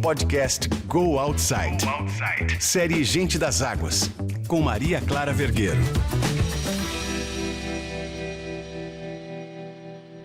Podcast Go Outside. Série Gente das Águas, com Maria Clara Vergueiro.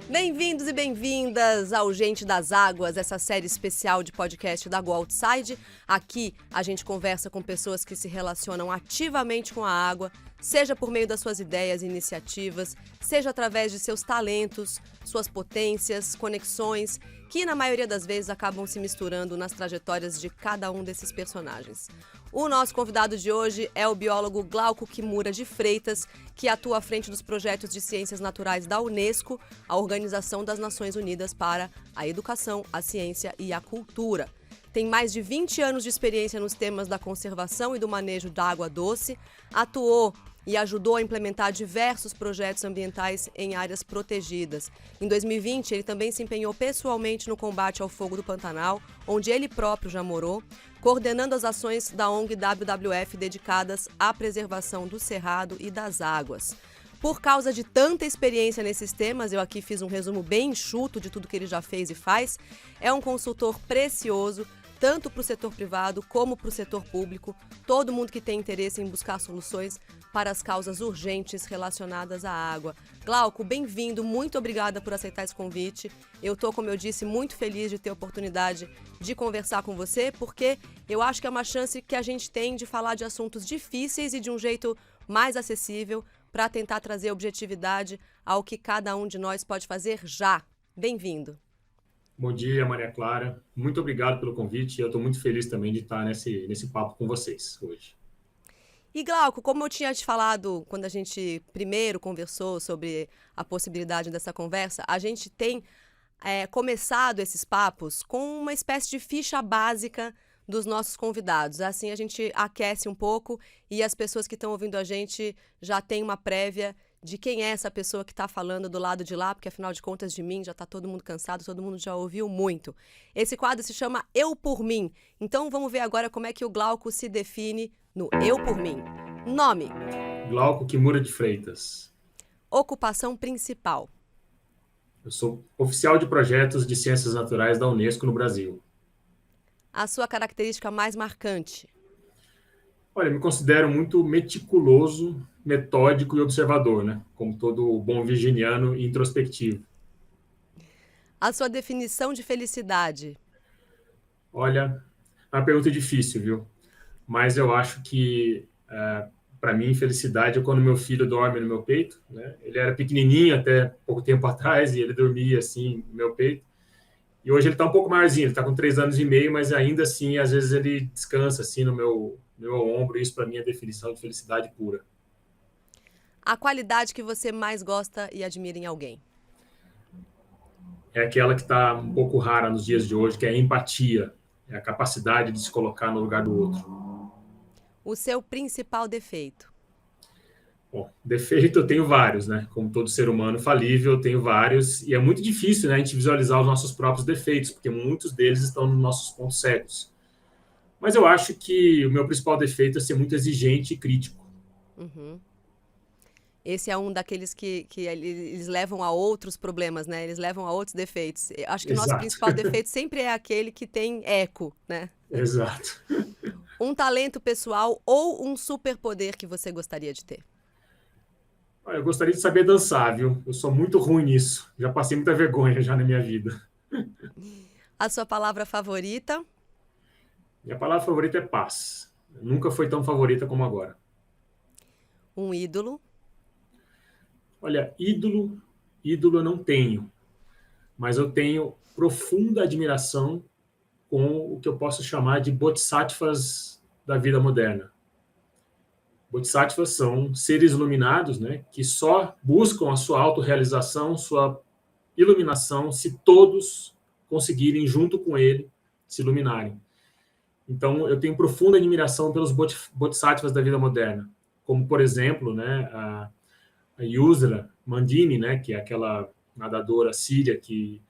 Bem-vindos e bem-vindas ao Gente das Águas, essa série especial de podcast da Go Outside. Aqui a gente conversa com pessoas que se relacionam ativamente com a água, seja por meio das suas ideias e iniciativas, seja através de seus talentos, suas potências, conexões, que na maioria das vezes acabam se misturando nas trajetórias de cada um desses personagens. O nosso convidado de hoje é o biólogo Glauco Kimura de Freitas, que atua à frente dos projetos de ciências naturais da Unesco, a Organização das Nações Unidas para a Educação, a Ciência e a Cultura. Tem mais de 20 anos de experiência nos temas da conservação e do manejo da água doce, atuou e ajudou a implementar diversos projetos ambientais em áreas protegidas. Em 2020, ele também se empenhou pessoalmente no combate ao fogo do Pantanal, onde ele próprio já morou, coordenando as ações da ONG WWF dedicadas à preservação do cerrado e das águas. Por causa de tanta experiência nesses temas, eu aqui fiz um resumo bem enxuto de tudo que ele já fez e faz, é um consultor precioso, tanto para o setor privado como para o setor público, todo mundo que tem interesse em buscar soluções para as causas urgentes relacionadas à água. Glauco, bem-vindo, muito obrigada por aceitar esse convite. Eu estou, como eu disse, muito feliz de ter a oportunidade de conversar com você, porque eu acho que é uma chance que a gente tem de falar de assuntos difíceis e de um jeito mais acessível para tentar trazer objetividade ao que cada um de nós pode fazer já. Bem-vindo. Bom dia, Maria Clara. Muito obrigado pelo convite. Eu estou muito feliz também de estar nesse papo com vocês hoje. E Glauco, como eu tinha te falado quando a gente primeiro conversou sobre a possibilidade dessa conversa, a gente tem começado esses papos com uma espécie de ficha básica dos nossos convidados. Assim a gente aquece um pouco e as pessoas que estão ouvindo a gente já têm uma prévia de quem é essa pessoa que está falando do lado de lá, porque afinal de contas de mim já está todo mundo cansado, todo mundo já ouviu muito. Esse quadro se chama Eu por Mim. Então vamos ver agora como é que o Glauco se define no Eu por Mim. Nome: Glauco Kimura de Freitas. Ocupação principal: Eu sou oficial de projetos de ciências naturais da Unesco no Brasil. A sua característica mais marcante? Olha, eu me considero muito meticuloso, metódico e observador, né? Como todo bom virginiano e introspectivo. A sua definição de felicidade? Olha, é uma pergunta difícil, viu? Mas eu acho que, para mim, felicidade é quando meu filho dorme no meu peito, né? Ele era pequenininho até pouco tempo atrás e ele dormia assim no meu peito. E hoje ele está um pouco maiorzinho, ele está com 3 anos e meio, mas ainda assim, às vezes ele descansa assim no meu ombro, e isso para mim é definição de felicidade pura. A qualidade que você mais gosta e admira em alguém? É aquela que está um pouco rara nos dias de hoje, que é a empatia, é a capacidade de se colocar no lugar do outro. O seu principal defeito? Bom, defeito eu tenho vários, né? Como todo ser humano falível, eu tenho vários, e é muito difícil, né, a gente visualizar os nossos próprios defeitos, porque muitos deles estão nos nossos pontos cegos. Mas eu acho que o meu principal defeito é ser muito exigente e crítico. Uhum. Esse é um daqueles que eles levam a outros problemas, né? Eles levam a outros defeitos. Eu acho que o nosso principal defeito sempre é aquele que tem eco, né? Exato. Um talento pessoal ou um superpoder que você gostaria de ter? Eu gostaria de saber dançar, viu? Eu sou muito ruim nisso. Já passei muita vergonha já na minha vida. A sua palavra favorita? Minha palavra favorita é paz. Nunca foi tão favorita como agora. Um ídolo? Olha, ídolo eu não tenho. Mas eu tenho profunda admiração com o que eu posso chamar de bodhisattvas da vida moderna. Bodhisattvas são seres iluminados, né, que só buscam a sua autorrealização, sua iluminação, se todos conseguirem, junto com ele, se iluminarem. Então, eu tenho profunda admiração pelos bodhisattvas da vida moderna, como, por exemplo, né, a Yusra Mandini, né, que é aquela nadadora síria que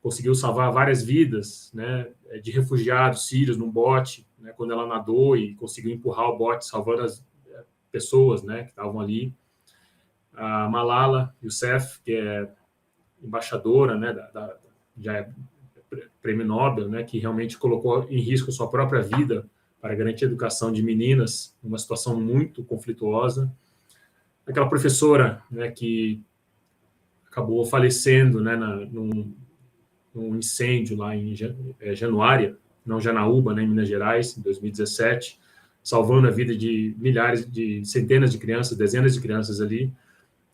conseguiu salvar várias vidas, né, de refugiados sírios num bote, né, quando ela nadou e conseguiu empurrar o bote, salvando as pessoas, né, que estavam ali. A Malala Yousafzai, que é embaixadora, né, já é prêmio Nobel, né, que realmente colocou em risco sua própria vida para garantir a educação de meninas, numa situação muito conflituosa. Aquela professora, né, que acabou falecendo, né, num incêndio lá em Januária, não Janaúba, né, em Minas Gerais, em 2017, salvando a vida de centenas de crianças, dezenas de crianças ali,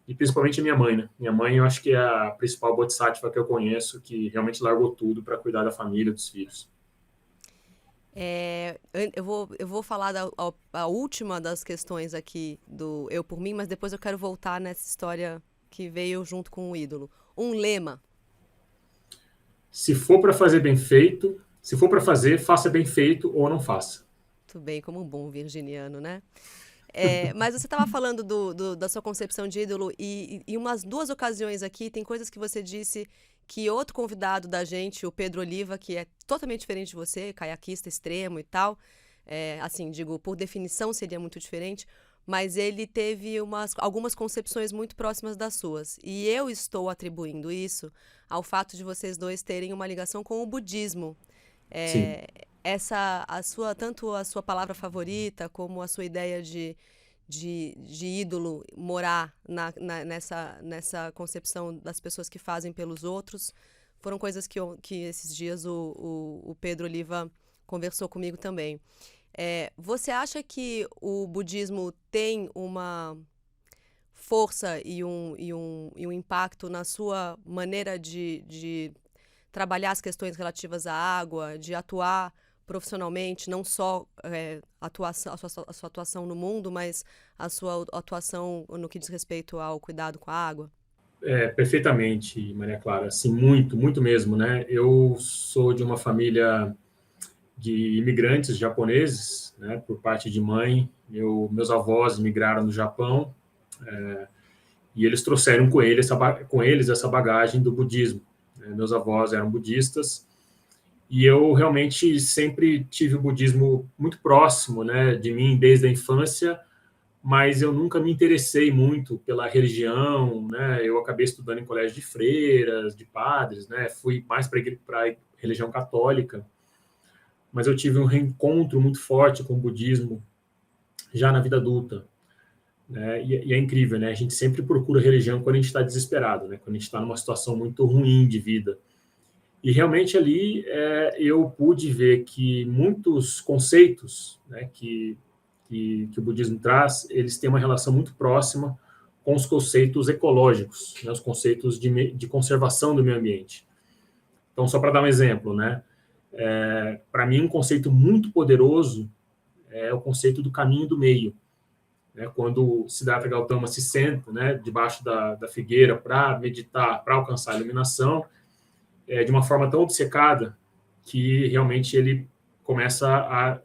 e principalmente a minha mãe, né? Minha mãe, eu acho que é a principal bodhisattva que eu conheço, que realmente largou tudo para cuidar da família, dos filhos. Eu vou falar a última das questões aqui do Eu por Mim, mas depois eu quero voltar nessa história que veio junto com o ídolo. Um lema. Se for para fazer bem feito, se for para fazer, faça bem feito ou não faça. Muito bem, como um bom virginiano, né? Mas você estava falando da sua concepção de ídolo e umas 2 ocasiões aqui, tem coisas que você disse que outro convidado da gente, o Pedro Oliva, que é totalmente diferente de você, caiaquista extremo e tal, assim, digo, por definição seria muito diferente, mas ele teve algumas concepções muito próximas das suas. E eu estou atribuindo isso ao fato de vocês dois terem uma ligação com o budismo. Sim. Tanto a sua palavra favorita, como a sua ideia de ídolo morar nessa concepção das pessoas que fazem pelos outros, foram coisas que esses dias o Pedro Oliva conversou comigo também. Você acha que o budismo tem uma força e um impacto na sua maneira de trabalhar as questões relativas à água, de atuar profissionalmente, não só a sua atuação no mundo, mas a sua atuação no que diz respeito ao cuidado com a água? Perfeitamente, Maria Clara. Assim, muito, muito mesmo, né? Eu sou de uma família de imigrantes japoneses, né, por parte de mãe. Meus avós imigraram no Japão, e eles trouxeram com eles essa bagagem do budismo. Meus avós eram budistas, e eu realmente sempre tive o budismo muito próximo, né, de mim desde a infância, mas eu nunca me interessei muito pela religião, né? Eu acabei estudando em colégio de freiras, de padres, né? Fui mais para a religião católica, mas eu tive um reencontro muito forte com o budismo já na vida adulta, né? E é incrível, né? A gente sempre procura religião quando a gente está desesperado, né? Quando a gente está numa situação muito ruim de vida. E realmente ali eu pude ver que muitos conceitos, né, que o budismo traz, eles têm uma relação muito próxima com os conceitos ecológicos, né, os conceitos de conservação do meio ambiente. Então, só para dar um exemplo, né, para mim um conceito muito poderoso é o conceito do caminho do meio. Né, quando Siddhartha Gautama se senta, né, debaixo da figueira para meditar, para alcançar a iluminação, de uma forma tão obcecada que realmente ele começa a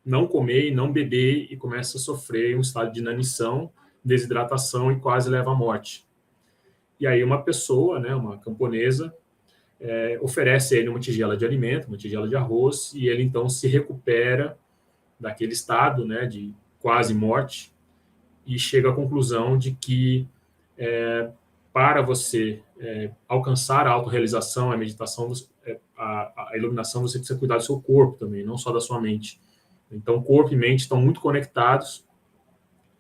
não comer e não beber e começa a sofrer um estado de inanição, desidratação e quase leva à morte. E aí uma pessoa, né, uma camponesa, oferece a ele uma tigela de alimento, uma tigela de arroz, e ele então se recupera daquele estado, né, de quase morte e chega à conclusão de que para você alcançar a autorrealização, a meditação, a iluminação, você precisa cuidar do seu corpo também, não só da sua mente. Então, corpo e mente estão muito conectados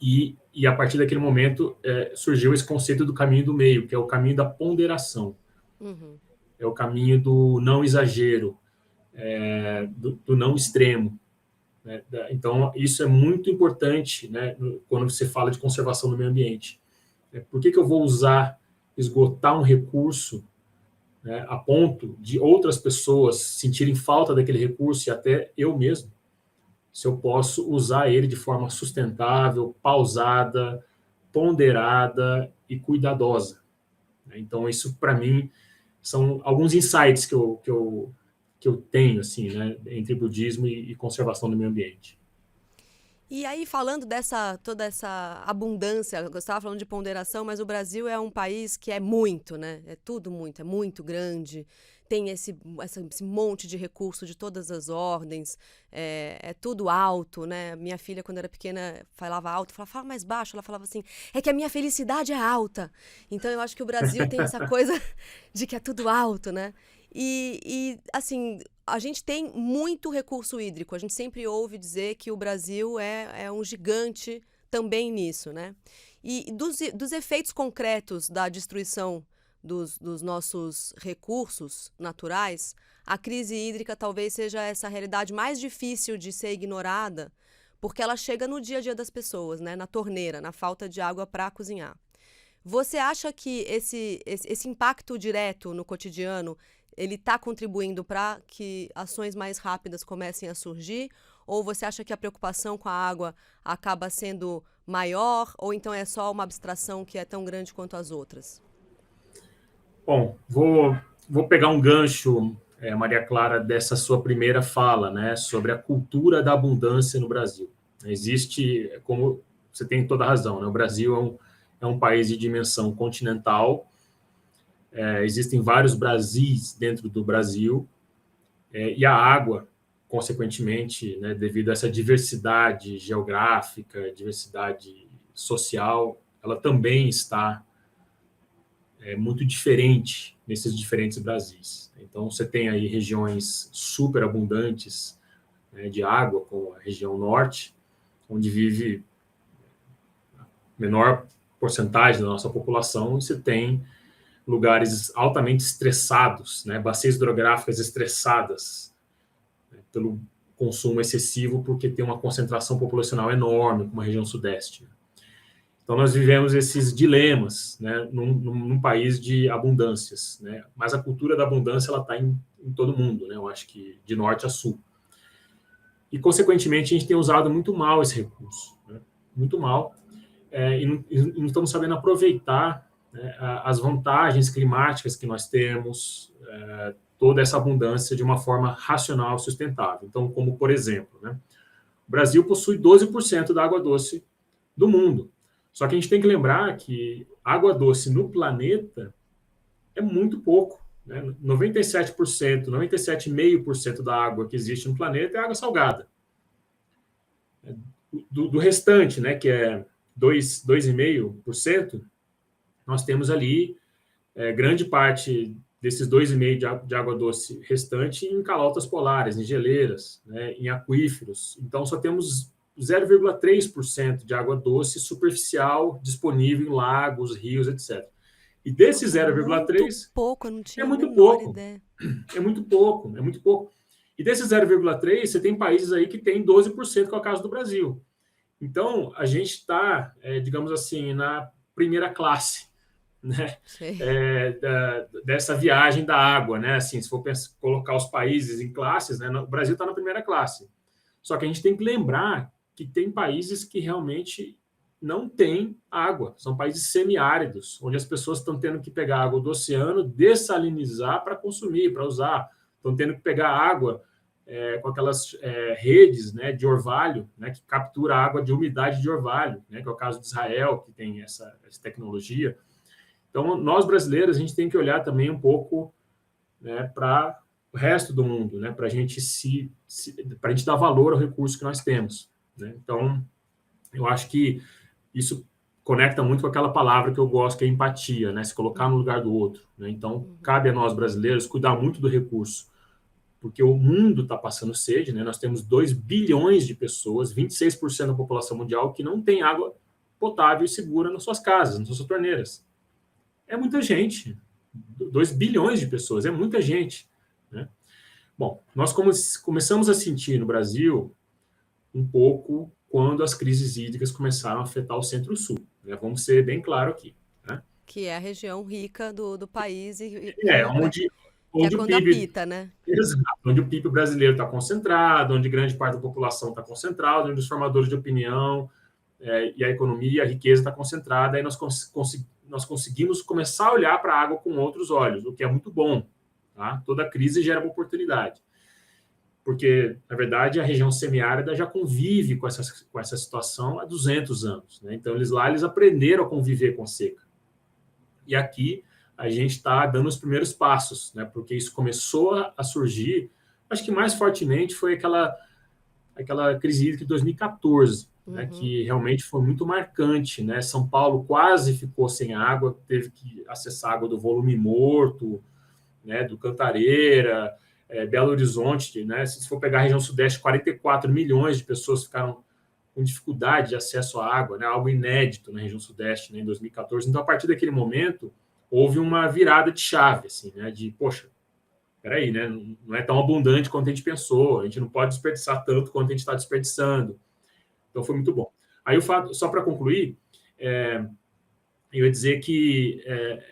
e a partir daquele momento surgiu esse conceito do caminho do meio, que é o caminho da ponderação. Uhum. É o caminho do não exagero, do não extremo. Né? Então, isso é muito importante, né, quando você fala de conservação do meio ambiente. Por que eu vou esgotar um recurso, né, a ponto de outras pessoas sentirem falta daquele recurso e até eu mesmo, se eu posso usar ele de forma sustentável, pausada, ponderada e cuidadosa? Então, isso, para mim, são alguns insights que eu tenho, assim, né, entre budismo e conservação do meio ambiente. E aí, falando toda essa abundância, eu estava falando de ponderação, mas o Brasil é um país que é muito, né? É tudo muito, é muito grande, tem esse monte de recurso de todas as ordens, é tudo alto, né? Minha filha, quando era pequena, falava alto, fala mais baixo, ela falava assim, é que a minha felicidade é alta. Então, eu acho que o Brasil tem essa coisa de que é tudo alto, né? Assim, a gente tem muito recurso hídrico. A gente sempre ouve dizer que o Brasil é um gigante também nisso, né? E dos efeitos concretos da destruição dos nossos recursos naturais, a crise hídrica talvez seja essa realidade mais difícil de ser ignorada, porque ela chega no dia a dia das pessoas, né? Na torneira, na falta de água para cozinhar. Você acha que esse impacto direto no cotidiano ele está contribuindo para que ações mais rápidas comecem a surgir? Ou você acha que a preocupação com a água acaba sendo maior? Ou então é só uma abstração que é tão grande quanto as outras? Bom, vou pegar um gancho, Maria Clara, dessa sua primeira fala, né, sobre a cultura da abundância no Brasil. Existe, como você tem toda a razão, né, o Brasil é um país de dimensão continental, existem vários Brasis dentro do Brasil, e a água, consequentemente, né, devido a essa diversidade geográfica, diversidade social, ela também está muito diferente nesses diferentes Brasis. Então, você tem aí regiões super abundantes, né, de água, como a região norte, onde vive a menor porcentagem da nossa população, e você tem lugares altamente estressados, né, bacias hidrográficas estressadas, né, pelo consumo excessivo, porque tem uma concentração populacional enorme, como a região sudeste. Então, nós vivemos esses dilemas, né, num país de abundâncias, né, mas a cultura da abundância ela está em todo mundo, né, eu acho que de norte a sul. E, consequentemente, a gente tem usado muito mal esse recurso, né, muito mal, e não estamos sabendo aproveitar, né, as vantagens climáticas que nós temos, toda essa abundância de uma forma racional e sustentável. Então, como por exemplo, né, o Brasil possui 12% da água doce do mundo. Só que a gente tem que lembrar que água doce no planeta é muito pouco, né? 97%, 97,5% da água que existe no planeta é água salgada. Do restante, né, que é 2,5%, nós temos ali grande parte desses 2,5% de água doce restante em calotas polares, em geleiras, né, em aquíferos. Então, só temos 0,3% de água doce superficial disponível em lagos, rios, etc. E desse 0,3%, muito pouco, eu não tinha é a muito menor pouco. ideia. É muito pouco, é muito pouco. E desse 0,3%, você tem países aí que tem 12%, que é o caso do Brasil. Então, a gente está, digamos assim, na primeira classe, né, dessa viagem da água, né? Assim, se for colocar os países em classes, né, o Brasil está na primeira classe. Só que a gente tem que lembrar que tem países que realmente não têm água, são países semiáridos, onde as pessoas estão tendo que pegar água do oceano, dessalinizar para consumir, para usar, estão tendo que pegar água com aquelas redes, né, de orvalho, né, que captura a água de umidade de orvalho, né, que é o caso de Israel, que tem essa tecnologia. Então, nós brasileiros, a gente tem que olhar também um pouco, né, para o resto do mundo, né, para a gente para a gente dar valor ao recurso que nós temos, né? Então, eu acho que isso conecta muito com aquela palavra que eu gosto, que é empatia, né, se colocar no lugar do outro, né? Então, cabe a nós brasileiros cuidar muito do recurso, porque o mundo está passando sede, né? Nós temos 2 bilhões de pessoas, 26% da população mundial, que não tem água potável e segura nas suas casas, nas suas torneiras. É muita gente. 2 bilhões de pessoas, é muita gente, né? Bom, nós começamos a sentir no Brasil um pouco quando as crises hídricas começaram a afetar o Centro-Sul, né? Vamos ser bem claro aqui, né? Que é a região rica do país Onde que é o quando PIB, apita, né? exato, onde o PIB brasileiro está concentrado, onde grande parte da população está concentrada, onde os formadores de opinião e a economia, a riqueza está concentrada, aí nós conseguimos começar a olhar para a água com outros olhos, o que é muito bom, tá? Toda crise gera uma oportunidade, porque, na verdade, a região semiárida já convive com essa situação há 200 anos, né? Então, eles aprenderam a conviver com a seca. E aqui a gente está dando os primeiros passos, né? Porque isso começou a surgir, acho que mais fortemente foi aquela crise hídrica de 2014, né? Que realmente foi muito marcante, né? São Paulo quase ficou sem água, teve que acessar água do volume morto, né, do Cantareira, Belo Horizonte, né, se for pegar a região sudeste, 44 milhões de pessoas ficaram com dificuldade de acesso à água, né, algo inédito na região sudeste, né, em 2014. Então, a partir daquele momento, houve uma virada de chave, assim, né, de, poxa, peraí, né, não é tão abundante quanto a gente pensou, a gente não pode desperdiçar tanto quanto a gente está desperdiçando. Então, foi muito bom. Aí, o fato, só para concluir, eu ia dizer que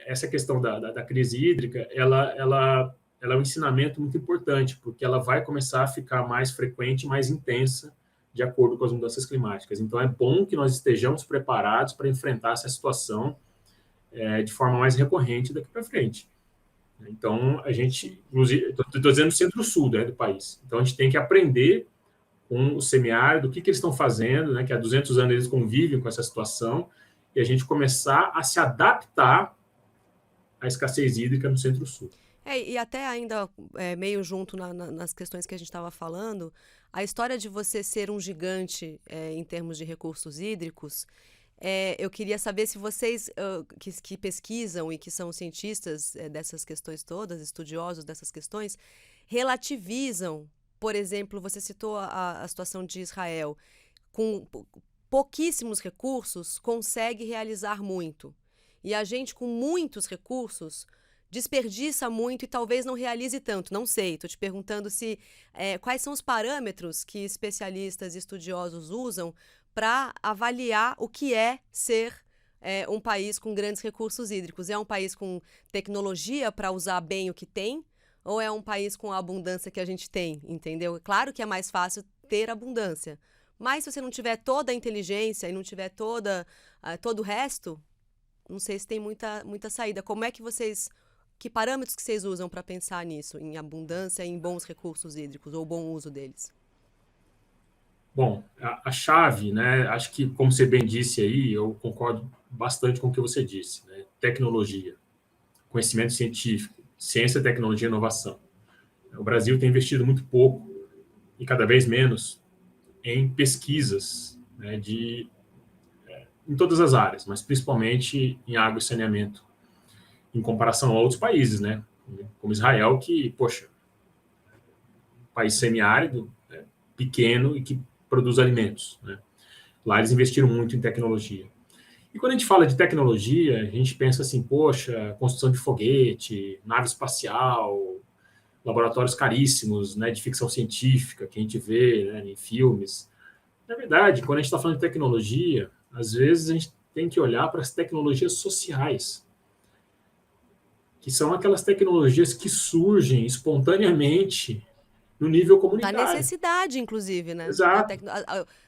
essa questão da crise hídrica, ela é um ensinamento muito importante, porque ela vai começar a ficar mais frequente, mais intensa, de acordo com as mudanças climáticas. Então, é bom que nós estejamos preparados para enfrentar essa situação de forma mais recorrente daqui para frente. Então, a gente, inclusive, estou dizendo centro-sul, né, do país. Então, a gente tem que aprender com o semiárido, o que eles estão fazendo, né, que há 200 anos eles convivem com essa situação, e a gente começar a se adaptar à escassez hídrica no Centro-Sul. E até ainda meio junto nas questões que a gente estava falando, a história de você ser um gigante em termos de recursos hídricos, eu queria saber se vocês que pesquisam e que são cientistas dessas questões todas, estudiosos dessas questões, relativizam, por exemplo, você citou a situação de Israel, com pouquíssimos recursos consegue realizar muito. E a gente com muitos recursos desperdiça muito e talvez não realize tanto. Não sei, estou te perguntando quais são os parâmetros que especialistas e estudiosos usam para avaliar o que é ser um país com grandes recursos hídricos. É um país com tecnologia para usar bem o que tem? Ou é um país com a abundância que a gente tem, entendeu? Claro que é mais fácil ter abundância, mas se você não tiver toda a inteligência e não tiver todo o resto, não sei se tem muita saída. Que parâmetros que vocês usam para pensar nisso, em abundância e em bons recursos hídricos, ou bom uso deles? Bom, a chave, né, acho que, como você bem disse aí, eu concordo bastante com o que você disse, né? Tecnologia, conhecimento científico, ciência, tecnologia e inovação. O Brasil tem investido muito pouco e cada vez menos em pesquisas, né, em todas as áreas, mas principalmente em água e saneamento, em comparação a outros países, né, como Israel, que, poxa, país semiárido, né, pequeno e que produz alimentos, né. Lá eles investiram muito em tecnologia. E quando a gente fala de tecnologia, a gente pensa assim, poxa, construção de foguete, nave espacial, laboratórios caríssimos, né, de ficção científica, que a gente vê, né, em filmes. Na verdade, quando a gente está falando de tecnologia, às vezes a gente tem que olhar para as tecnologias sociais, que são aquelas tecnologias que surgem espontaneamente no nível Da comunitário. necessidade, inclusive, né? Exato.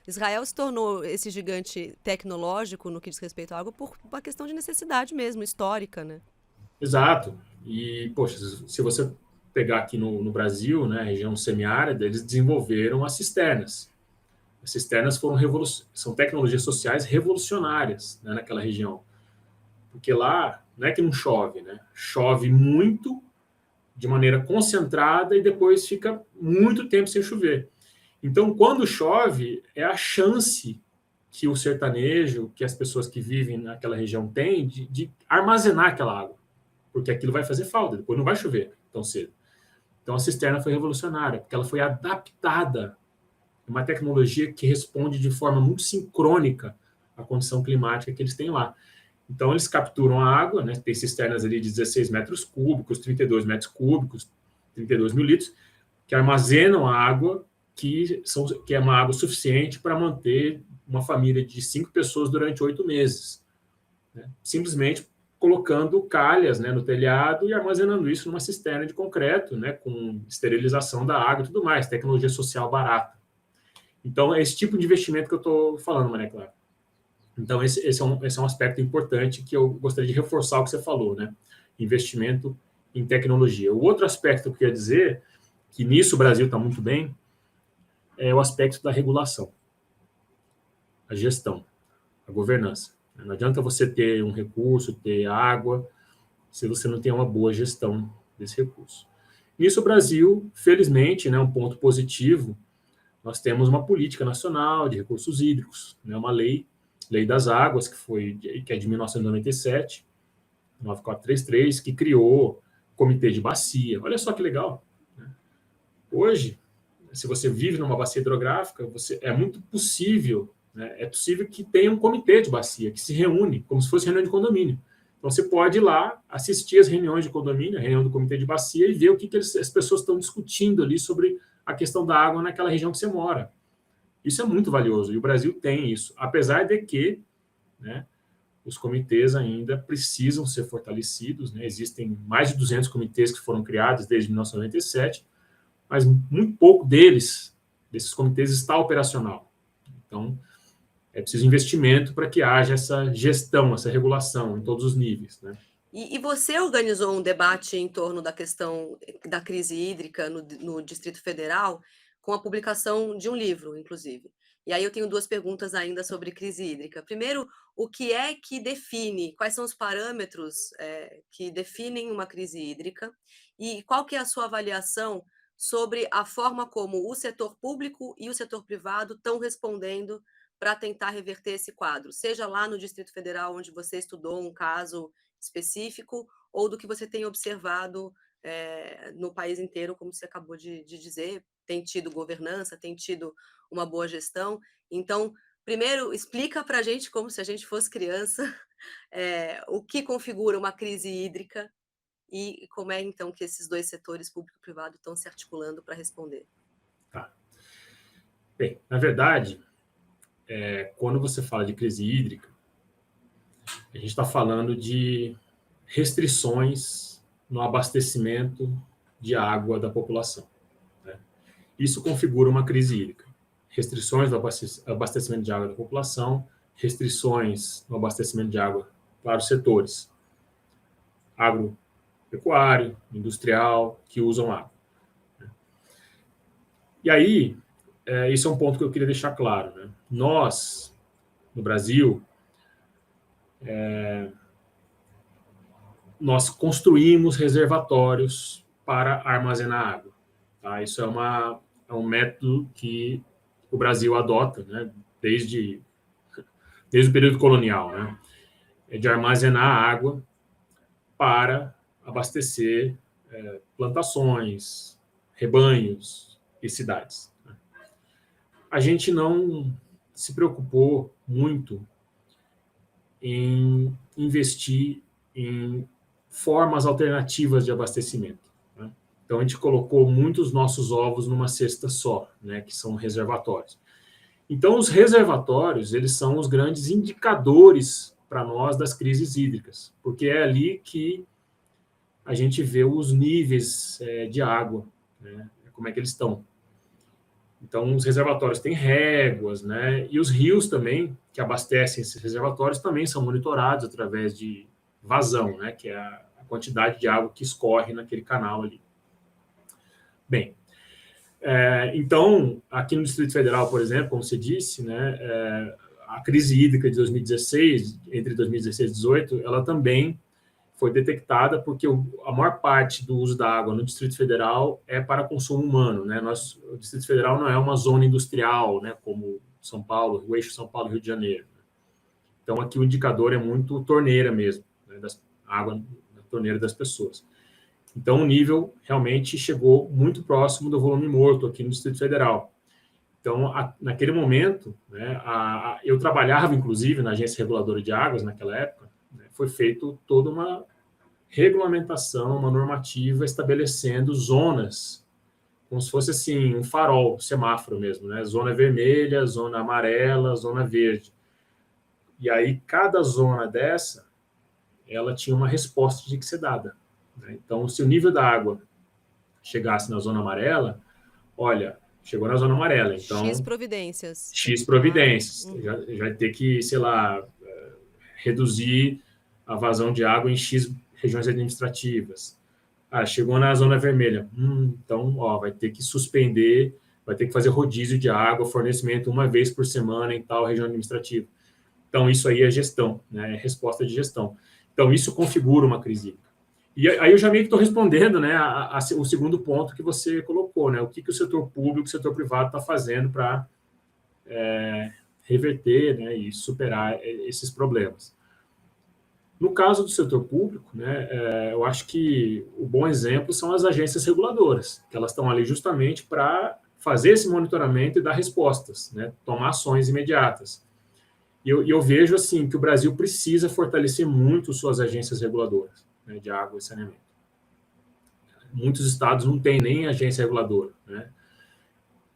Israel se tornou esse gigante tecnológico no que diz respeito à água por uma questão de necessidade mesmo, histórica, né? Exato. E, poxa, se você pegar aqui no Brasil, né, região semiárida, eles desenvolveram as cisternas. As cisternas são tecnologias sociais revolucionárias, né, naquela região. Porque lá não é que não chove, né? Chove muito, de maneira concentrada, e depois fica muito tempo sem chover. Então, quando chove, é a chance que o sertanejo, que as pessoas que vivem naquela região têm de armazenar aquela água. Porque aquilo vai fazer falta, depois não vai chover tão cedo. Então, a cisterna foi revolucionária, porque ela foi adaptada a uma tecnologia que responde de forma muito sincrônica à condição climática que eles têm lá. Então, eles capturam a água, né? Tem cisternas ali de 16 metros cúbicos, 32 metros cúbicos, 32 mil litros, que armazenam a água, que é uma água suficiente para manter uma família de 5 pessoas durante 8 meses. Né? Simplesmente colocando calhas, né, no telhado e armazenando isso numa cisterna de concreto, né, com esterilização da água e tudo mais, tecnologia social barata. Então, é esse tipo de investimento que eu estou falando, Maria Clara. Então, esse é um aspecto importante que eu gostaria de reforçar o que você falou, né? Investimento em tecnologia. O outro aspecto que eu queria dizer, que nisso o Brasil está muito bem, é o aspecto da regulação, a gestão, a governança. Não adianta você ter um recurso, ter água, se você não tem uma boa gestão desse recurso. Nisso o Brasil, felizmente, né, um ponto positivo, nós temos uma política nacional de recursos hídricos, né, uma lei das águas, que é de 1997, 9433, que criou comitê de bacia. Olha só que legal, né? Hoje, se você vive numa bacia hidrográfica, é muito possível, né? É possível que tenha um comitê de bacia que se reúne, como se fosse reunião de condomínio. Então, você pode ir lá assistir as reuniões de condomínio, a reunião do comitê de bacia, e ver o que as pessoas estão discutindo ali sobre a questão da água naquela região que você mora. Isso é muito valioso, e o Brasil tem isso, apesar de que, né, os comitês ainda precisam ser fortalecidos, né? Existem mais de 200 comitês que foram criados desde 1997, mas muito pouco desses comitês, está operacional. Então, é preciso investimento para que haja essa gestão, essa regulação em todos os níveis, né? E você organizou um debate em torno da questão da crise hídrica no Distrito Federal, com a publicação de um livro, inclusive. E aí eu tenho 2 perguntas ainda sobre crise hídrica. Primeiro, o que é que define, quais são os parâmetros que definem uma crise hídrica, e qual que é a sua avaliação sobre a forma como o setor público e o setor privado estão respondendo para tentar reverter esse quadro, seja lá no Distrito Federal, onde você estudou um caso específico, ou do que você tem observado no país inteiro, como você acabou de dizer, tem tido governança, tem tido uma boa gestão. Então, primeiro, explica para a gente, como se a gente fosse criança, o que configura uma crise hídrica e como é, então, que esses 2 setores, público e privado, estão se articulando para responder. Tá. Bem, na verdade, quando você fala de crise hídrica, a gente está falando de restrições no abastecimento de água da população, né? Isso configura uma crise hídrica. Restrições no abastecimento de água da população, restrições no abastecimento de água para os setores agropecuário, industrial, que usam água. E aí, isso é um ponto que eu queria deixar claro, né? Nós, no Brasil, nós construímos reservatórios para armazenar água, tá? Isso é um método que o Brasil adota, né, desde o período colonial, né, de armazenar água para abastecer plantações, rebanhos e cidades, né? A gente não se preocupou muito em investir em formas alternativas de abastecimento, né? Então, a gente colocou muitos nossos ovos numa cesta só, né, que são reservatórios. Então, os reservatórios, eles são os grandes indicadores para nós das crises hídricas, porque é ali que a gente vê os níveis de água, né, como é que eles estão. Então, os reservatórios têm réguas, né, e os rios também, que abastecem esses reservatórios, também são monitorados através de vazão, né, que é a quantidade de água que escorre naquele canal ali. Bem, então, aqui no Distrito Federal, por exemplo, como você disse, né, a crise hídrica de 2016, entre 2016 e 2018, ela também foi detectada porque a maior parte do uso da água no Distrito Federal é para consumo humano, né? O Distrito Federal não é uma zona industrial, né, como São Paulo, o eixo São Paulo e Rio de Janeiro. Então, aqui o indicador é muito torneira mesmo, né, água na torneira das pessoas. Então, o nível realmente chegou muito próximo do volume morto aqui no Distrito Federal. Então, naquele momento, né, eu trabalhava, inclusive, na Agência Reguladora de Águas, naquela época, né, foi feito toda uma regulamentação, uma normativa estabelecendo zonas, como se fosse assim, um farol, semáforo mesmo, né? Zona vermelha, zona amarela, zona verde. E aí, cada zona dessa, ela tinha uma resposta que tinha que ser dada, né? Então, se o nível da água chegasse na zona amarela, olha, chegou na zona amarela, então... X providências. X providências. Já vai ter que, sei lá, reduzir a vazão de água em X regiões administrativas. Chegou na zona vermelha. Então, vai ter que suspender, vai ter que fazer rodízio de água, fornecimento uma vez por semana em tal região administrativa. Então, isso aí é gestão, né? É resposta de gestão. Então, isso configura uma crise hídrica. E aí eu já meio que estou respondendo, né, o segundo ponto que você colocou, né? O que o setor público, o setor privado está fazendo para reverter, né, e superar esses problemas. No caso do setor público, né, eu acho que o bom exemplo são as agências reguladoras, que elas estão ali justamente para fazer esse monitoramento e dar respostas, né, tomar ações imediatas. E eu vejo assim que o Brasil precisa fortalecer muito suas agências reguladoras, né, de água e saneamento. Muitos estados não têm nem agência reguladora, né?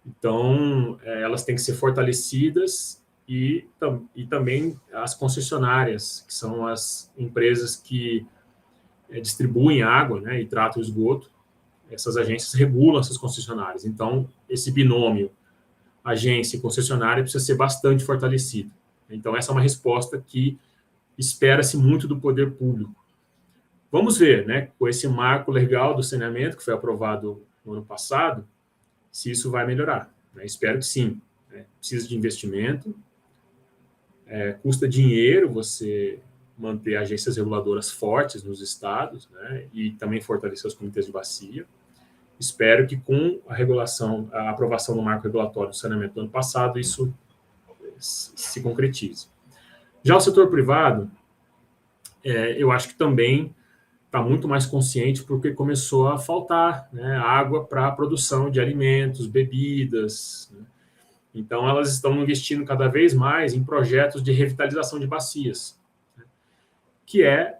Então, elas têm que ser fortalecidas e também as concessionárias, que são as empresas que distribuem água, né, e tratam o esgoto. Essas agências regulam essas concessionárias. Então, esse binômio agência e concessionária precisa ser bastante fortalecido. Então, essa é uma resposta que espera-se muito do poder público. Vamos ver, né, com esse marco legal do saneamento, que foi aprovado no ano passado, se isso vai melhorar. Né? Espero que sim. Né? Precisa de investimento, custa dinheiro você manter agências reguladoras fortes nos estados, né, e também fortalecer os comitês de bacia. Espero que com a aprovação do marco regulatório do saneamento do ano passado, isso se concretize. Já o setor privado, eu acho que também está muito mais consciente porque começou a faltar, né, água para a produção de alimentos, bebidas. Né? Então, elas estão investindo cada vez mais em projetos de revitalização de bacias, né? Que é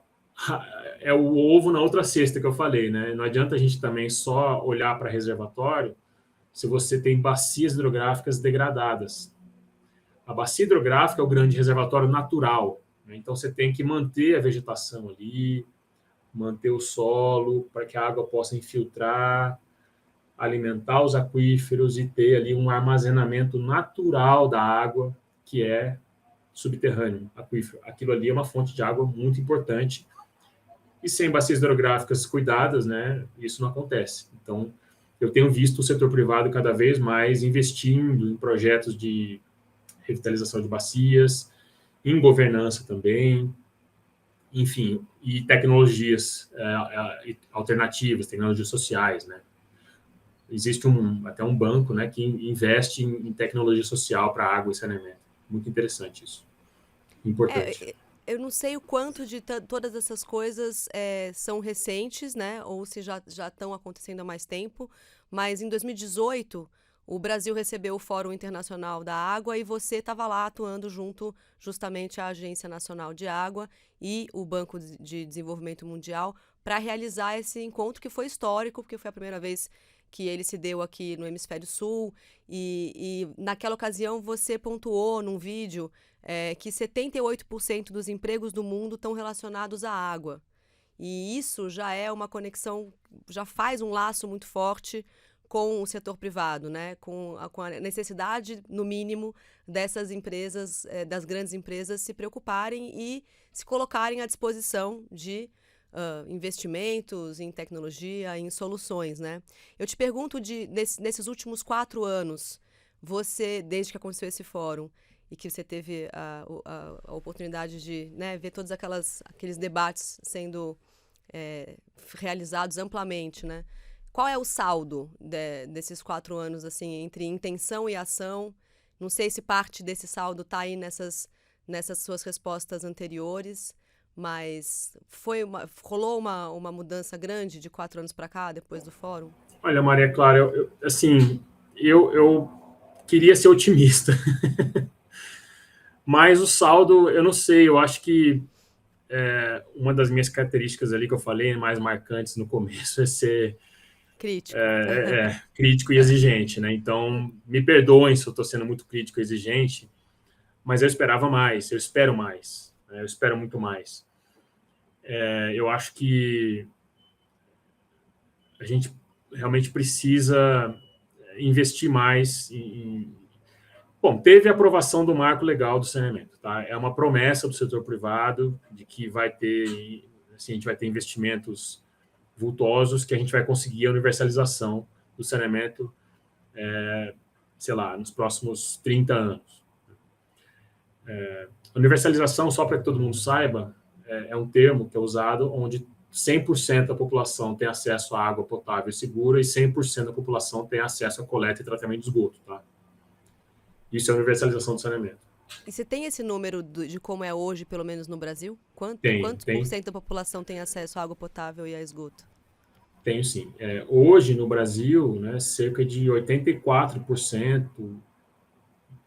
o ovo na outra cesta que eu falei. Né? Não adianta a gente também só olhar para reservatório se você tem bacias hidrográficas degradadas. A bacia hidrográfica é o grande reservatório natural. Né? Então, você tem que manter a vegetação ali, manter o solo para que a água possa infiltrar, alimentar os aquíferos e ter ali um armazenamento natural da água, que é subterrâneo, aquífero. Aquilo ali é uma fonte de água muito importante. E sem bacias hidrográficas cuidadas, né, isso não acontece. Então, eu tenho visto o setor privado cada vez mais investindo em projetos de revitalização de bacias, em governança também, enfim, e tecnologias alternativas, tecnologias sociais, né? Existe até um banco, né, que investe em tecnologia social para água e saneamento. Muito interessante isso. Importante. Eu não sei o quanto de todas essas coisas são recentes, né, ou se já estão acontecendo há mais tempo, mas em 2018 o Brasil recebeu o Fórum Internacional da Água e você estava lá atuando junto justamente à Agência Nacional de Água e o Banco de Desenvolvimento Mundial para realizar esse encontro que foi histórico, porque foi a primeira vez que ele se deu aqui no Hemisfério Sul e naquela ocasião você pontuou num vídeo que 78% dos empregos do mundo estão relacionados à água. E isso já é uma conexão, já faz um laço muito forte com o setor privado, né? Com a necessidade, no mínimo, dessas empresas, das grandes empresas, se preocuparem e se colocarem à disposição de investimentos em tecnologia, em soluções, né? Eu te pergunto, nesses últimos 4 anos, você, desde que aconteceu esse fórum, e que você teve a oportunidade de, né, ver todos aqueles debates sendo realizados amplamente, né? Qual é o saldo desses 4 anos, assim, entre intenção e ação? Não sei se parte desse saldo está aí nessas suas respostas anteriores, mas rolou uma mudança grande de 4 anos para cá, depois do fórum? Olha, Maria Clara, eu queria ser otimista, mas o saldo, eu não sei, eu acho que uma das minhas características ali que eu falei, mais marcantes no começo, é ser crítico. Crítico e exigente, né? Então, me perdoem se eu estou sendo muito crítico e exigente, mas eu esperava mais, eu espero mais, né? Eu espero muito mais. Eu acho que a gente realmente precisa investir mais Bom, teve a aprovação do marco legal do saneamento, tá? É uma promessa do setor privado de que vai ter, assim, a gente vai ter investimentos vultosos, que a gente vai conseguir a universalização do saneamento, sei lá, nos próximos 30 anos. Universalização, só para que todo mundo saiba, é um termo que é usado onde 100% da população tem acesso à água potável e segura e 100% da população tem acesso a coleta e tratamento de esgoto, tá? Isso é a universalização do saneamento. E você tem esse número de como é hoje, pelo menos no Brasil? Quantos por Tem, cento da população tem acesso à água potável e a esgoto? tenho sim. Hoje, no Brasil, né, cerca de 84%,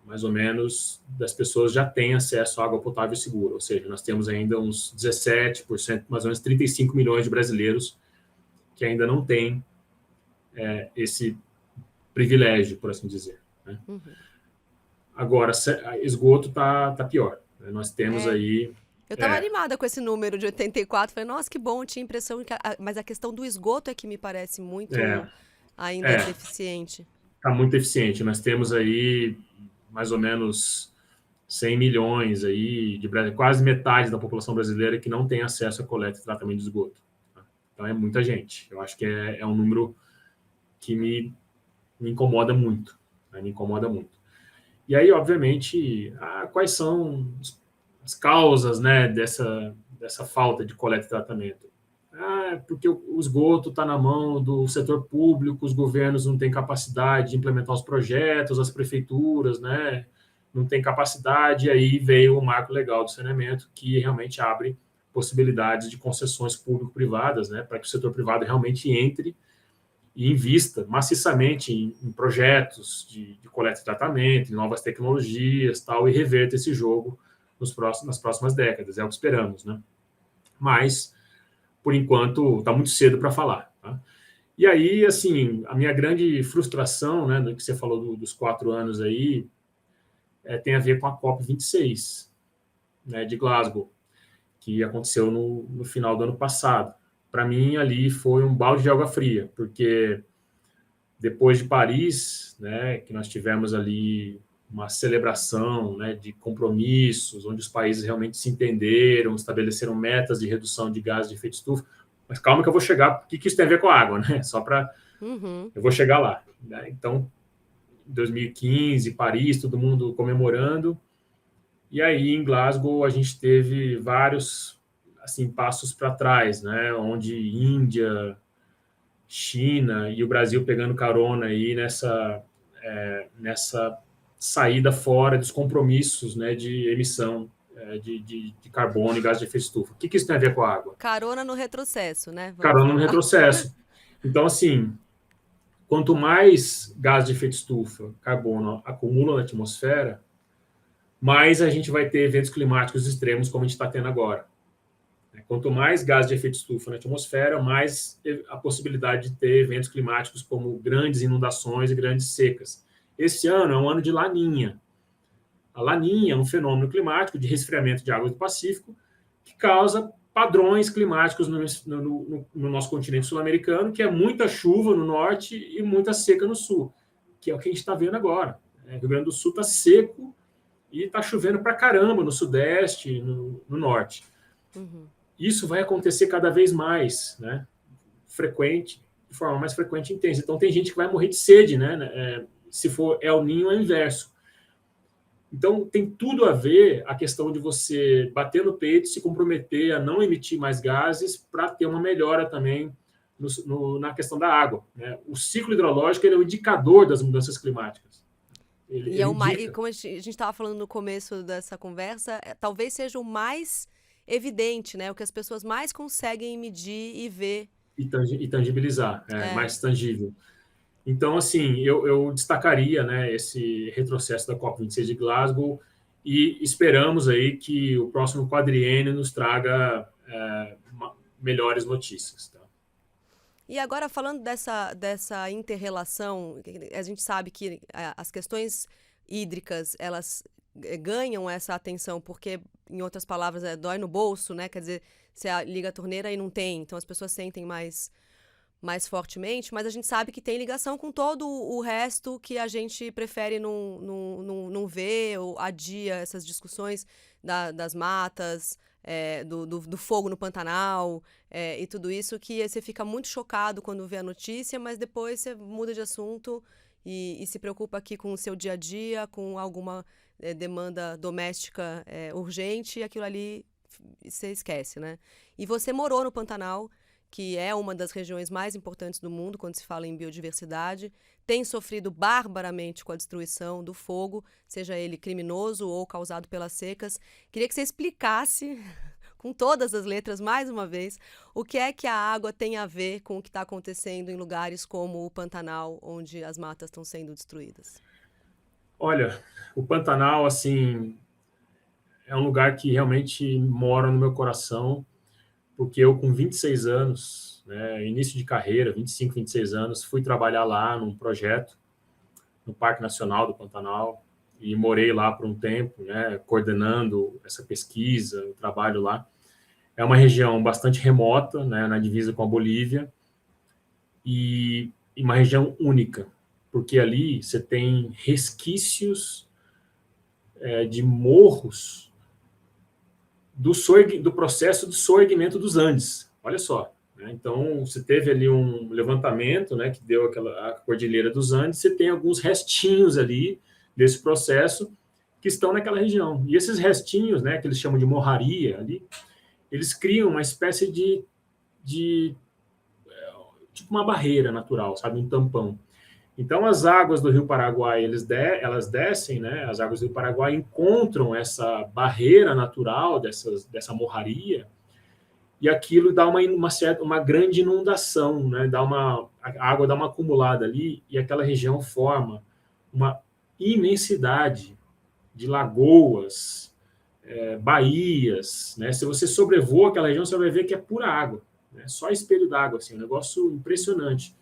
mais ou menos, das pessoas já têm acesso à água potável segura. Ou seja, nós temos ainda uns 17%, mais ou menos 35 milhões de brasileiros que ainda não têm esse privilégio, por assim dizer, né? Uhum. Agora, esgoto tá pior, né? Nós temos É, aí... eu estava É, animada com esse número de 84. Falei, nossa, que bom, eu tinha a impressão que. Mas a questão do esgoto é que me parece muito é, ainda é, deficiente. tá muito eficiente. Nós temos aí mais ou menos 100 milhões aí de quase metade da população brasileira que não tem acesso a coleta e tratamento de esgoto. Tá? Então é muita gente. Eu acho que é um número que me incomoda muito, né? Me incomoda muito. E aí, obviamente, quais são as causas, né, dessa falta de coleta e tratamento? Porque o esgoto está na mão do setor público, os governos não têm capacidade de implementar os projetos, as prefeituras, né, não têm capacidade, e aí veio o marco legal do saneamento, que realmente abre possibilidades de concessões público-privadas, né, para que o setor privado realmente entre e invista maciçamente em projetos de coleta e tratamento, em novas tecnologias, tal, e reverta esse jogo nas próximas décadas. É o que esperamos, né? Mas, por enquanto, está muito cedo para falar. Tá? E aí, assim, a minha grande frustração, né, do que você falou dos 4 anos aí, tem a ver com a COP26, né, de Glasgow, que aconteceu no final do ano passado. Para mim, ali foi um balde de água fria, porque depois de Paris, né, que nós tivemos ali uma celebração, né, de compromissos, onde os países realmente se entenderam, estabeleceram metas de redução de gases de efeito estufa. Mas calma que eu vou chegar, o que isso tem a ver com a água, né? Só para... Uhum. Eu vou chegar lá. Né? Então, 2015, Paris, todo mundo comemorando. E aí, em Glasgow, a gente teve vários assim, passos para trás, né? Onde Índia, China e o Brasil pegando carona aí nessa saída fora dos compromissos, né, de emissão de carbono e gás de efeito estufa. O que isso tem a ver com a água? Carona no retrocesso, né? Vamos Carona no falar. retrocesso. Então, assim, quanto mais gás de efeito estufa, carbono acumula na atmosfera, mais a gente vai ter eventos climáticos extremos como a gente está tendo agora. Quanto mais gás de efeito estufa na atmosfera, mais a possibilidade de ter eventos climáticos como grandes inundações e grandes secas. Esse ano é um ano de laninha. A laninha é um fenômeno climático de resfriamento de águas do Pacífico que causa padrões climáticos no nosso continente sul-americano, que é muita chuva no norte e muita seca no sul, que é o que a gente está vendo agora. O Rio Grande do Sul está seco e está chovendo para caramba no sudeste, no norte. Uhum. Isso vai acontecer cada vez mais, né? Frequente, de forma mais frequente e intensa. Então, tem gente que vai morrer de sede, né? Se for El Niño, é o inverso. Então, tem tudo a ver a questão de você bater no peito, se comprometer a não emitir mais gases para ter uma melhora também na questão da água. Né? O ciclo hidrológico ele é o indicador das mudanças climáticas. E, Ele e indica. como a gente estava falando no começo dessa conversa, talvez seja o mais evidente, né? O que as pessoas mais conseguem medir e ver. E tangibilizar, É. mais tangível. Então, assim, eu destacaria, né, esse retrocesso da COP26 de Glasgow e esperamos aí que o próximo quadriênio nos traga melhores notícias. Tá? E agora, falando dessa inter-relação, a gente sabe que as questões hídricas, elas ganham essa atenção porque, em outras palavras, dói no bolso, né? Quer dizer, você liga a torneira e não tem, então as pessoas sentem mais fortemente, mas a gente sabe que tem ligação com todo o resto que a gente prefere não ver ou adia essas discussões das matas, do fogo no Pantanal e tudo isso, que você fica muito chocado quando vê a notícia, mas depois você muda de assunto e se preocupa aqui com o seu dia a dia, com alguma demanda doméstica urgente, e aquilo ali você esquece, né? E você morou no Pantanal, que é uma das regiões mais importantes do mundo quando se fala em biodiversidade, tem sofrido barbaramente com a destruição do fogo, seja ele criminoso ou causado pelas secas. Queria que você explicasse, com todas as letras, mais uma vez, o que é que a água tem a ver com o que está acontecendo em lugares como o Pantanal, onde as matas estão sendo destruídas. Olha, o Pantanal, assim, é um lugar que realmente mora no meu coração, porque eu, com 26 anos, né, início de carreira, 25, 26 anos, fui trabalhar lá num projeto, no Parque Nacional do Pantanal, e morei lá por um tempo, né, coordenando essa pesquisa, o trabalho lá. É uma região bastante remota, né, na divisa com a Bolívia, e uma região única, porque ali você tem resquícios de morros do processo de sorgimento dos Andes. Olha só. Né? Então, você teve ali um levantamento, né, que deu a Cordilheira dos Andes, você tem alguns restinhos ali desse processo que estão naquela região. E esses restinhos, né, que eles chamam de morraria ali, eles criam uma espécie de tipo uma barreira natural, sabe, um tampão. Então, as águas do Rio Paraguai, elas descem, né? As águas do Rio Paraguai encontram essa barreira natural dessa morraria, e aquilo dá uma grande inundação, né? A água dá uma acumulada ali, e aquela região forma uma imensidade de lagoas, baías, né? Se você sobrevoa aquela região, você vai ver que é pura água, né? Só espelho d'água, assim, um negócio impressionante.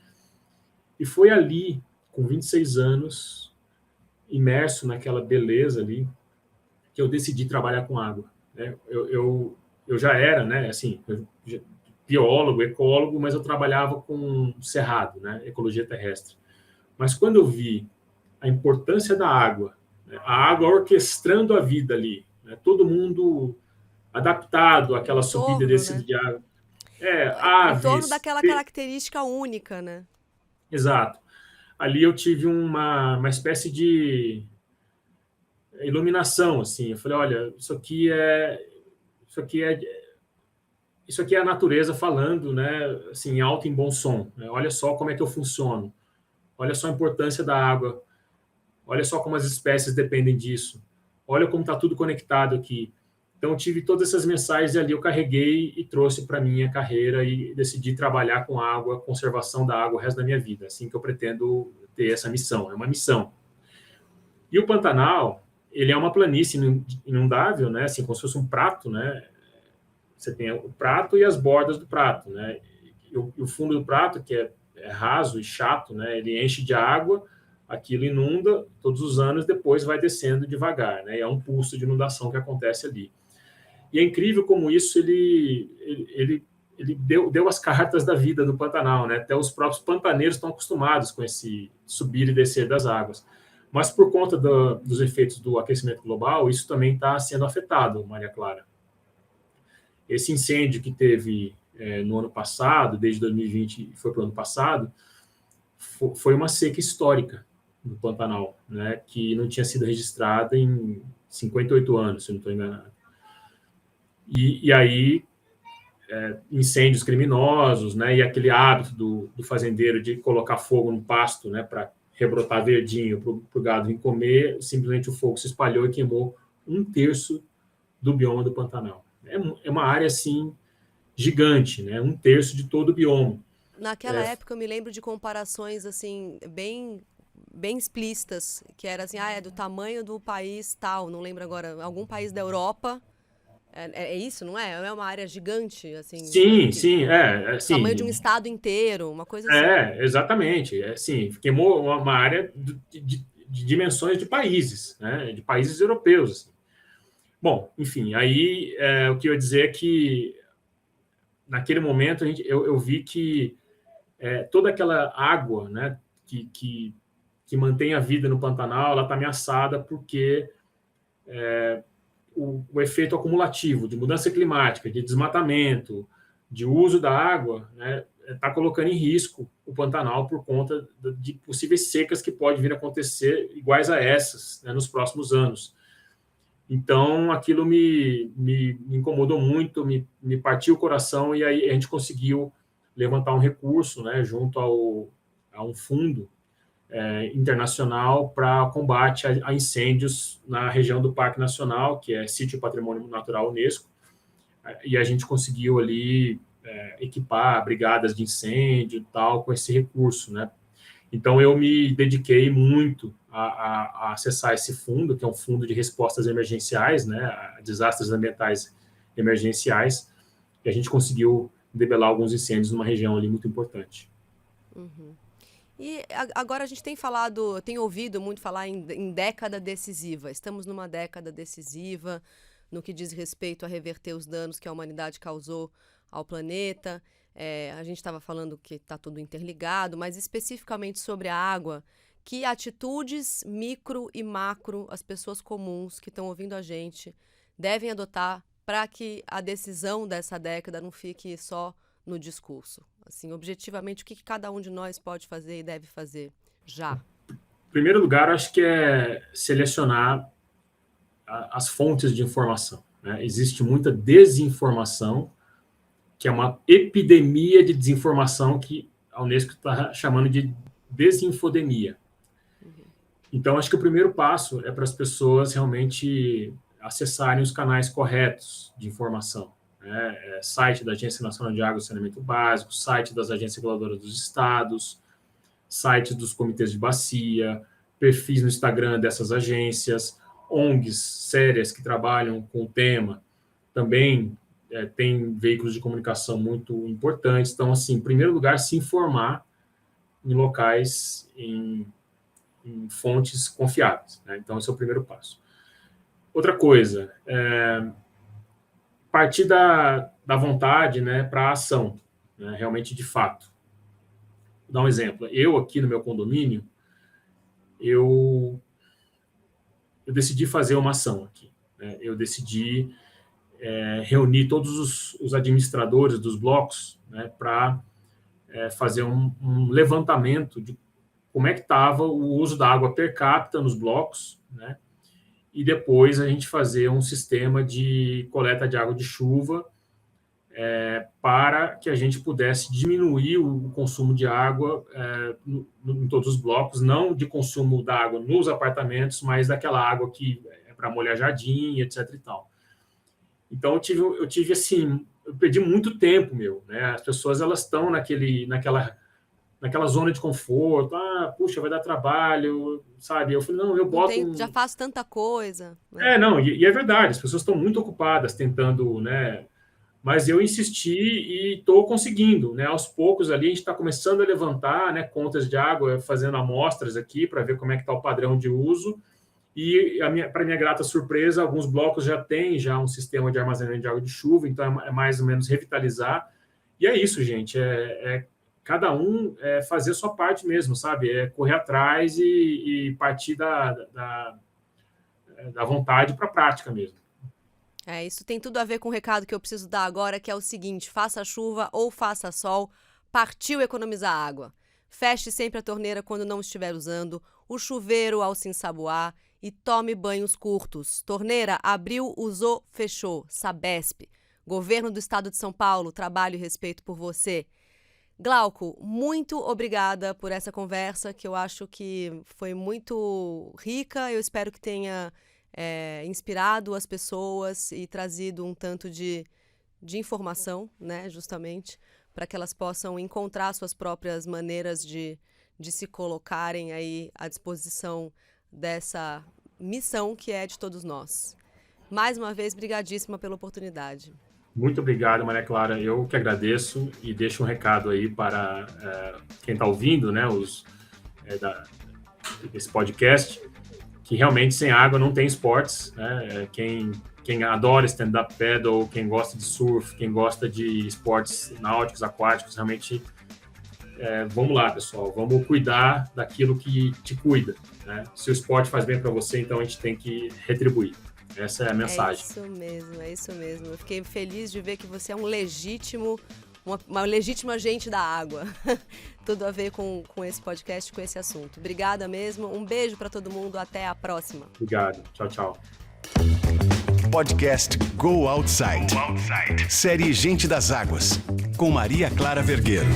E foi ali, com 26 anos, imerso naquela beleza ali, que eu decidi trabalhar com água. Né? Eu já era, né, assim, biólogo, ecólogo, mas eu trabalhava com cerrado, né, ecologia terrestre. Mas quando eu vi a importância da água, né, a água orquestrando a vida ali, né, todo mundo adaptado àquela subida e descida, né, de água. Em torno daquela característica única, né? Exato. Ali eu tive uma espécie de iluminação, assim. Eu falei, olha, isso aqui é a natureza falando, né, assim, alto em bom som. Né? Olha só como é que eu funciono. Olha só a importância da água. Olha só como as espécies dependem disso. Olha como está tudo conectado aqui. Então, eu tive todas essas mensagens e ali eu carreguei e trouxe para a minha carreira e decidi trabalhar com água, conservação da água o resto da minha vida. Assim que eu pretendo ter essa missão. É uma missão. E o Pantanal, ele é uma planície inundável, né? Assim, como se fosse um prato, né? Você tem o prato e as bordas do prato, né? E o fundo do prato, que é raso e chato, né? Ele enche de água, aquilo inunda todos os anos, depois vai descendo devagar, né? E é um pulso de inundação que acontece ali. E é incrível como isso ele deu as cartas da vida do Pantanal, né? Até os próprios pantaneiros estão acostumados com esse subir e descer das águas. Mas por conta dos efeitos do aquecimento global, isso também está sendo afetado, Maria Clara. Esse incêndio que teve no ano passado, desde 2020 foi para o ano passado, foi uma seca histórica no Pantanal, né? Que não tinha sido registrada em 58 anos, se não estou enganado. E aí, incêndios criminosos, né, e aquele hábito do fazendeiro de colocar fogo no pasto, né, para rebrotar verdinho para o gado vir comer, simplesmente o fogo se espalhou e queimou 1/3 do bioma do Pantanal. É uma área, assim, gigante, né, 1/3 de todo o bioma. Naquela época eu me lembro de comparações, assim, bem explícitas, que era assim, é do tamanho do país tal, não lembro agora, algum país da Europa. É isso, não é? É uma área gigante, assim. Sim, sim, sim. Tamanho de um estado inteiro, uma coisa assim. Exatamente. Assim, queimou uma área de dimensões de países, né? De países europeus. Assim. Bom, enfim, aí o que eu ia dizer é que naquele momento eu vi que toda aquela água, né, que mantém a vida no Pantanal, ela está ameaçada porque o efeito acumulativo de mudança climática, de desmatamento, de uso da água, né, está colocando em risco o Pantanal por conta de possíveis secas que podem vir a acontecer iguais a essas, né, nos próximos anos. Então, aquilo me incomodou muito, me partiu o coração, e aí a gente conseguiu levantar um recurso, né, junto a um fundo internacional para combate a incêndios na região do Parque Nacional, que é Sítio Patrimônio Natural Unesco, e a gente conseguiu ali equipar brigadas de incêndio e tal com esse recurso, né? Então, eu me dediquei muito a acessar esse fundo, que é um fundo de respostas emergenciais, né, a desastres ambientais emergenciais, e a gente conseguiu debelar alguns incêndios numa região ali muito importante. Uhum. E agora a gente tem ouvido muito falar em década decisiva. Estamos numa década decisiva no que diz respeito a reverter os danos que a humanidade causou ao planeta. A gente estava falando que está tudo interligado, mas especificamente sobre a água, que atitudes micro e macro as pessoas comuns que estão ouvindo a gente devem adotar para que a decisão dessa década não fique só no discurso. Assim, objetivamente, o que cada um de nós pode fazer e deve fazer já? Em primeiro lugar, acho que é selecionar as fontes de informação, né? Existe muita desinformação, que é uma epidemia de desinformação que a Unesco está chamando de desinfodemia. Então, acho que o primeiro passo é para as pessoas realmente acessarem os canais corretos de informação, né? Site da Agência Nacional de Água e Saneamento Básico, site das agências reguladoras dos estados, sites dos comitês de bacia, perfis no Instagram dessas agências, ONGs sérias que trabalham com o tema, também tem veículos de comunicação muito importantes. Então, assim, em primeiro lugar, se informar em locais, em fontes confiáveis, né? Então, esse é o primeiro passo. Outra coisa, partir da vontade, né, para a ação, né, realmente de fato. Vou dar um exemplo. Eu, aqui no meu condomínio, eu decidi fazer uma ação aqui, né? Eu decidi reunir todos os administradores dos blocos, né, para fazer um levantamento de como é que estava o uso da água per capita nos blocos, né, e depois a gente fazer um sistema de coleta de água de chuva para que a gente pudesse diminuir o consumo de água em todos os blocos, não de consumo da água nos apartamentos, mas daquela água que é para molhar jardim, etc. e tal. Então, eu tive assim, eu perdi muito tempo, né? As pessoas, elas estão naquela zona de conforto, puxa, vai dar trabalho, sabe? Eu falei, não, eu boto... Já faço tanta coisa. Né? Não, e é verdade, as pessoas estão muito ocupadas tentando, né? Mas eu insisti e estou conseguindo, né? Aos poucos ali, a gente está começando a levantar, né, contas de água, fazendo amostras aqui para ver como é que está o padrão de uso. E, para minha grata surpresa, alguns blocos já têm um sistema de armazenamento de água de chuva, então é mais ou menos revitalizar. E é isso, gente, cada um fazer a sua parte mesmo, sabe? É correr atrás e partir da vontade para a prática mesmo. Isso tem tudo a ver com o recado que eu preciso dar agora, que é o seguinte: faça chuva ou faça sol, partiu economizar água. Feche sempre a torneira quando não estiver usando, o chuveiro ao se ensaboar e tome banhos curtos. Torneira, abriu, usou, fechou. Sabesp. Governo do Estado de São Paulo, trabalho e respeito por você. Glauco, muito obrigada por essa conversa, que eu acho que foi muito rica. Eu espero que tenha inspirado as pessoas e trazido um tanto de informação, né, justamente, para que elas possam encontrar suas próprias maneiras de se colocarem aí à disposição dessa missão que é de todos nós. Mais uma vez, brigadíssima pela oportunidade. Muito obrigado, Maria Clara. Eu que agradeço e deixo um recado aí para quem está ouvindo, né, desse podcast, que realmente sem água não tem esportes, né? Quem adora stand-up paddle, quem gosta de surf, quem gosta de esportes náuticos, aquáticos, realmente vamos lá, pessoal, vamos cuidar daquilo que te cuida, né? Se o esporte faz bem para você, então a gente tem que retribuir. Essa é a mensagem. É isso mesmo. Eu fiquei feliz de ver que você é uma legítima agente da água. Tudo a ver com esse podcast, com esse assunto. Obrigada mesmo. Um beijo para todo mundo. Até a próxima. Obrigado. Tchau, tchau. Podcast Go Outside. Série Gente das Águas, com Maria Clara Vergueiro.